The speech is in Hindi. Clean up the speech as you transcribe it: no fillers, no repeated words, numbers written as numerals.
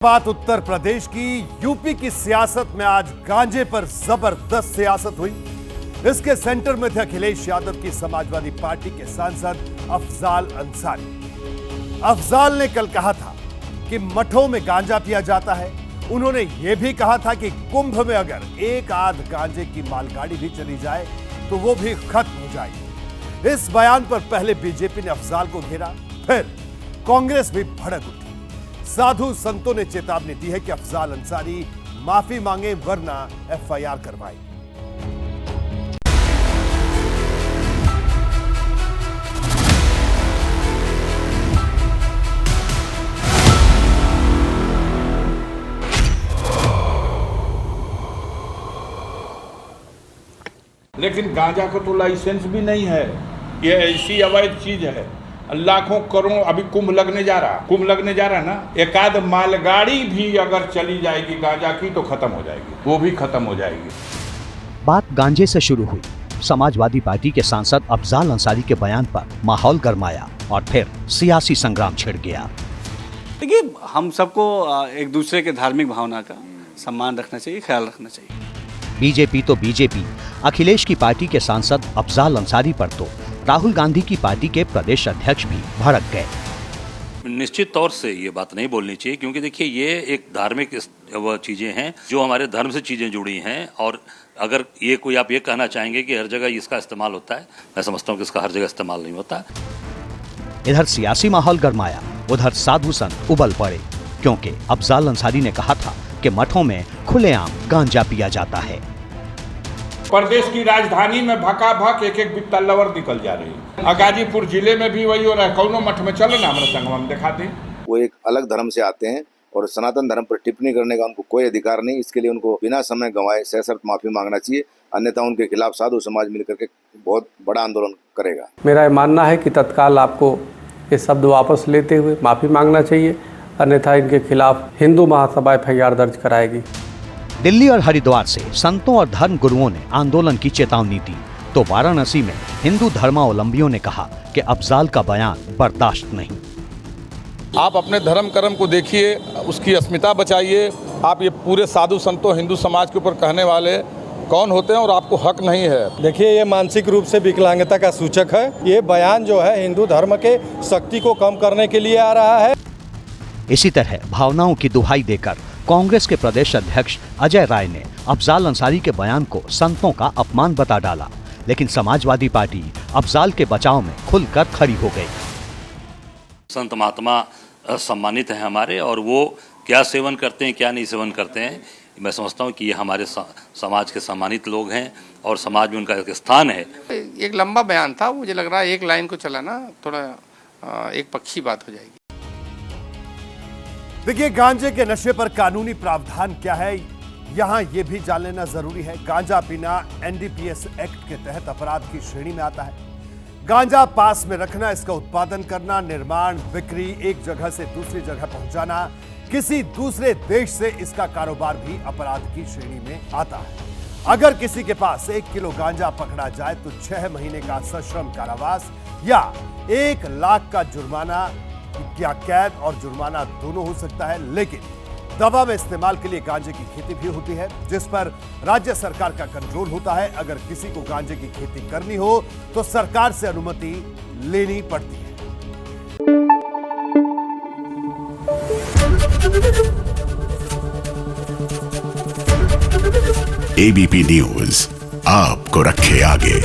बात उत्तर प्रदेश की। यूपी की सियासत में आज गांजे पर जबरदस्त सियासत हुई। इसके सेंटर में थे अखिलेश यादव की समाजवादी पार्टी के सांसद अफजाल अंसारी। अफजाल ने कल कहा था कि मठों में गांजा पिया जाता है। उन्होंने यह भी कहा था कि कुंभ में अगर एक आध गांजे की मालगाड़ी भी चली जाए तो वो भी खत्म हो जाएगी। इस बयान पर पहले बीजेपी ने अफजाल को घेरा, फिर कांग्रेस भी भड़क उठी। साधु संतों ने चेतावनी दी है कि अफजाल अंसारी माफी मांगे वरना एफआईआर करवाए। लेकिन गांजा को तो लाइसेंस भी नहीं है। ये ऐसी अवैध चीज है। लाखों करोड़ अभी कुंभ लगने जा रहा ना, एक आध मालगाड़ी भी अगर चली जाएगी गांजा की तो खत्म हो जाएगी, वो भी खत्म हो जाएगी। बात गांजे से शुरू हुई। समाजवादी पार्टी के सांसद अफजाल अंसारी के बयान पर माहौल गरमाया और फिर सियासी संग्राम छिड़ गया। देखिए, हम सबको एक दूसरे के धार्मिक भावना का सम्मान रखना चाहिए, ख्याल रखना चाहिए। बीजेपी तो बीजेपी, अखिलेश की पार्टी के सांसद अफजाल अंसारी पर तो राहुल गांधी की पार्टी के प्रदेश अध्यक्ष भी भड़क गए। निश्चित तौर से ये बात नहीं बोलनी चाहिए, क्योंकि देखिए ये एक धार्मिक चीजें हैं जो हमारे धर्म से चीजें जुड़ी हैं। और अगर ये कोई आप ये कहना चाहेंगे कि हर जगह इसका इस्तेमाल होता है, मैं समझता हूँ कि इसका हर जगह इस्तेमाल नहीं होता। इधर सियासी माहौल गरमाया, उधर साधु संत उबल पड़े, क्योंकि अफजाल अंसारी ने कहा था कि मठों में खुलेआम गांजा पिया जाता है। प्रदेश की राजधानी में भकाभक एक एक बित्ता लवर निकल जा रही है। गाजीपुर जिले में भी वही हो रहा है। कौनो मठ में चलो ना, हमारे संगम में दिखा दें। वो एक अलग धर्म से आते हैं और सनातन धर्म पर टिप्पणी करने का उनको कोई अधिकार नहीं। इसके लिए उनको बिना समय गंवाए सशर्त माफी मांगना चाहिए, अन्यथा उनके खिलाफ साधु समाज मिलकर के बहुत बड़ा आंदोलन करेगा। मेरा ये मानना है कि तत्काल आपको ये शब्द वापस लेते हुए माफी मांगना चाहिए, अन्यथा इनके खिलाफ हिंदू महासभा एफआईआर दर्ज कराएगी। दिल्ली और हरिद्वार से संतों और धर्म गुरुओं ने आंदोलन की चेतावनी दी, तो वाराणसी में हिंदू धर्मावलंबियों ने कहा कि अफजाल का बयान बर्दाश्त नहीं। आप अपने धर्म कर्म को देखिए, उसकी अस्मिता बचाइए। आप ये पूरे साधु संतों हिंदू समाज के ऊपर कहने वाले कौन होते हैं और आपको हक नहीं है। देखिए, ये मानसिक रूप से विकलांगता का सूचक है। ये बयान जो है हिंदू धर्म के शक्ति को कम करने के लिए आ रहा है। इसी तरह भावनाओं की दुहाई देकर कांग्रेस के प्रदेश अध्यक्ष अजय राय ने अफजाल अंसारी के बयान को संतों का अपमान बता डाला, लेकिन समाजवादी पार्टी अफजाल के बचाव में खुलकर खड़ी हो गई। संत महात्मा सम्मानित हैं हमारे, और वो क्या सेवन करते हैं क्या नहीं सेवन करते हैं, मैं समझता हूँ कि ये हमारे समाज के सम्मानित लोग हैं और समाज में उनका एक स्थान है। एक लंबा बयान था, मुझे लग रहा है एक लाइन को चलाना थोड़ा एक पक्षी बात हो जाएगी। देखिए, गांजे के नशे पर कानूनी प्रावधान क्या है, यहां यह भी जान लेना जरूरी है। गांजा पीना एनडीपीएस एक्ट के तहत अपराध की श्रेणी में आता है। गांजा पास में रखना, इसका उत्पादन करना, निर्माण, बिक्री, एक जगह से दूसरी जगह पहुंचाना, किसी दूसरे देश से इसका कारोबार भी अपराध की श्रेणी में आता है। अगर किसी के पास 1 किलो गांजा पकड़ा जाए तो 6 महीने का सश्रम कारावास या 1 लाख का जुर्माना या कैद और जुर्माना दोनों हो सकता है। लेकिन दवा में इस्तेमाल के लिए गांजे की खेती भी होती है, जिस पर राज्य सरकार का कंट्रोल होता है। अगर किसी को गांजे की खेती करनी हो तो सरकार से अनुमति लेनी पड़ती है। एबीपी न्यूज आपको रखे आगे।